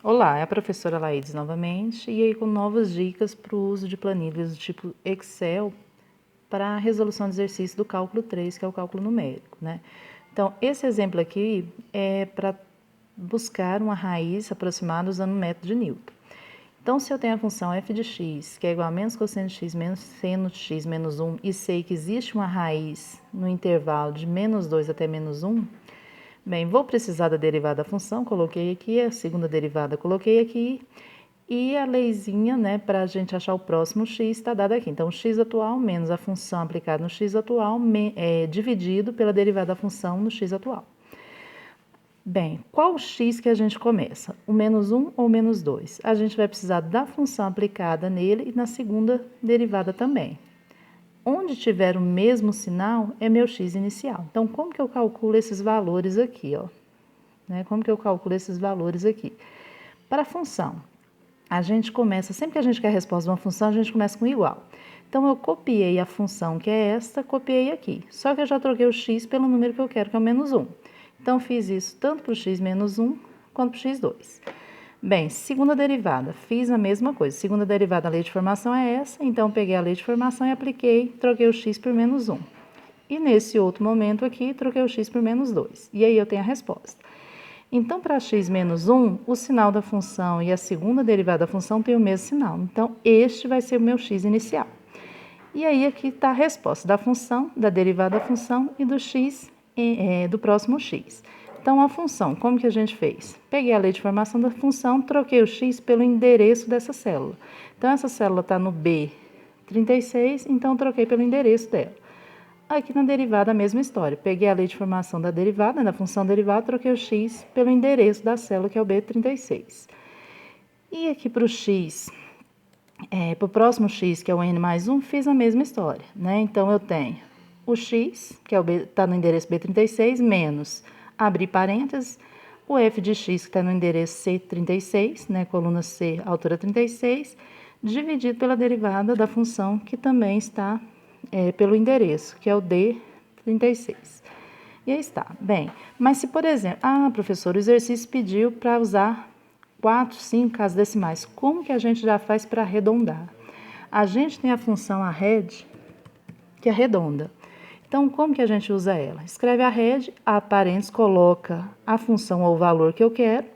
Olá, é a professora Laídes novamente e aí com novas dicas para o uso de planilhas do tipo Excel para a resolução de exercício do cálculo 3, que é o cálculo numérico, né? Então, esse exemplo aqui é para buscar uma raiz aproximada usando o método de Newton. Então, se eu tenho a função f de x, que é igual a menos cosseno de x menos seno de x menos 1, e sei que existe uma raiz no intervalo de menos 2 até menos 1, bem, vou precisar da derivada da função, coloquei aqui, a segunda derivada coloquei aqui, e a leizinha, né, para a gente achar o próximo x está dada aqui. Então, o x atual menos a função aplicada no x atual dividido pela derivada da função no x atual. Bem, qual x que a gente começa? O menos 1 ou menos 2? A gente vai precisar da função aplicada nele e na segunda derivada também. Onde tiver o mesmo sinal é meu x inicial. Então, como que eu calculo esses valores aqui, ó? Como que eu calculo esses valores aqui? Para a função, a gente começa, sempre que a gente quer a resposta de uma função, a gente começa com igual. Então, eu copiei a função que é esta, copiei aqui. Só que eu já troquei o x pelo número que eu quero, que é o menos 1. Então, fiz isso tanto para o x menos 1 quanto para o x2. Bem, segunda derivada, fiz a mesma coisa. Segunda derivada, a lei de formação é essa, então peguei a lei de formação e apliquei, troquei o x por menos 1. E nesse outro momento aqui, troquei o x por menos 2. E aí eu tenho a resposta. Então, para x menos 1, o sinal da função e a segunda derivada da função têm o mesmo sinal. Então, este vai ser o meu x inicial. E aí aqui está a resposta da função, da derivada da função e do x, do próximo x. Então, a função, como que a gente fez? Peguei a lei de formação da função, troquei o x pelo endereço dessa célula. Então, essa célula está no B36, então troquei pelo endereço dela. Aqui na derivada a mesma história, peguei a lei de formação da derivada, da função derivada, troquei o x pelo endereço da célula, que é o B36. E aqui para o x, para o próximo x, que é o n mais 1, fiz a mesma história, né? Então, eu tenho o x, que está no endereço B36, menos, abrir parênteses, o f de x, que está no endereço C36, né? Coluna C, altura 36, dividido pela derivada da função, que também está pelo endereço, que é o D36. E aí está. Bem, mas se, por exemplo, professor, o exercício pediu para usar 4, 5 casas decimais, como que a gente já faz para arredondar? A gente tem a função arred, que arredonda. Então, como que a gente usa ela? Escreve arred, a parênteses, coloca a função ou o valor que eu quero,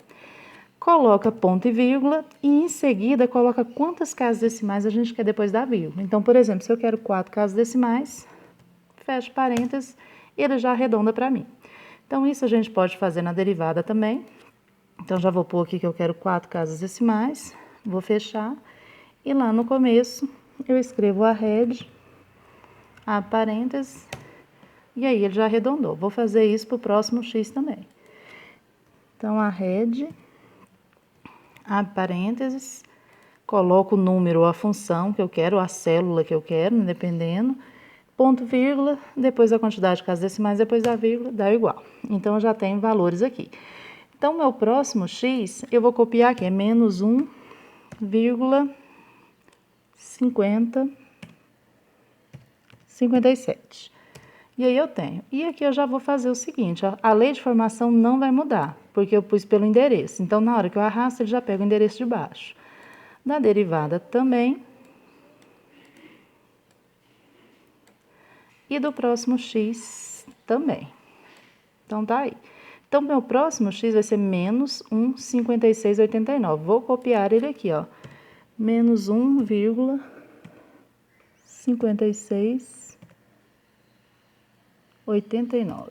coloca ponto e vírgula e em seguida coloca quantas casas decimais a gente quer depois da vírgula. Então, por exemplo, se eu quero 4 casas decimais, fecho parênteses, ele já arredonda para mim. Então, isso a gente pode fazer na derivada também. Então, já vou pôr aqui que eu quero 4 casas decimais, vou fechar e lá no começo eu escrevo arred, a parênteses, e aí ele já arredondou. Vou fazer isso para o próximo x também. Então, arred, abre parênteses, coloco o número ou a função que eu quero, a célula que eu quero, dependendo, ponto, vírgula, depois a quantidade de casas decimais, depois da vírgula, dá igual. Então, eu já tenho valores aqui. Então, meu próximo x, eu vou copiar aqui, é menos 1,5057. E aí eu tenho. E aqui eu já vou fazer o seguinte, ó, a lei de formação não vai mudar, porque eu pus pelo endereço. Então, na hora que eu arrasto, ele já pega o endereço de baixo. Da derivada também. E do próximo x também. Então, tá aí. Então, meu próximo x vai ser menos 1,5689. Vou copiar ele aqui, ó. Menos 1,5689.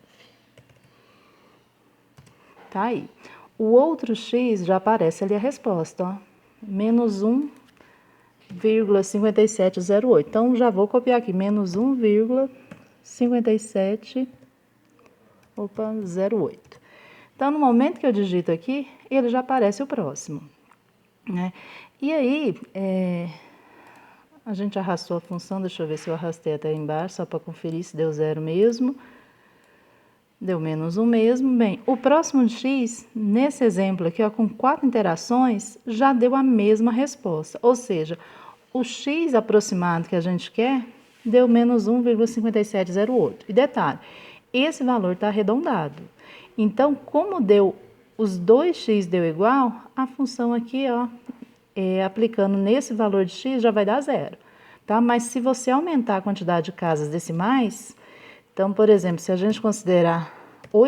Tá aí. O outro x já aparece ali a resposta, ó. Menos 1,5708. Então, já vou copiar aqui. Menos 1,5708. Então, no momento que eu digito aqui, ele já aparece o próximo, né? E aí, a gente arrastou a função, deixa eu ver se eu arrastei até embaixo, só para conferir se deu 0 mesmo. Deu menos 1 mesmo. Bem, o próximo x, nesse exemplo aqui, ó, com 4 interações, já deu a mesma resposta. Ou seja, o x aproximado que a gente quer deu menos 1,5708. E detalhe, esse valor está arredondado. Então, como deu os 2x deu igual, a função aqui, ó, aplicando nesse valor de x já vai dar zero, tá? Mas se você aumentar a quantidade de casas decimais, então, por exemplo, se a gente considerar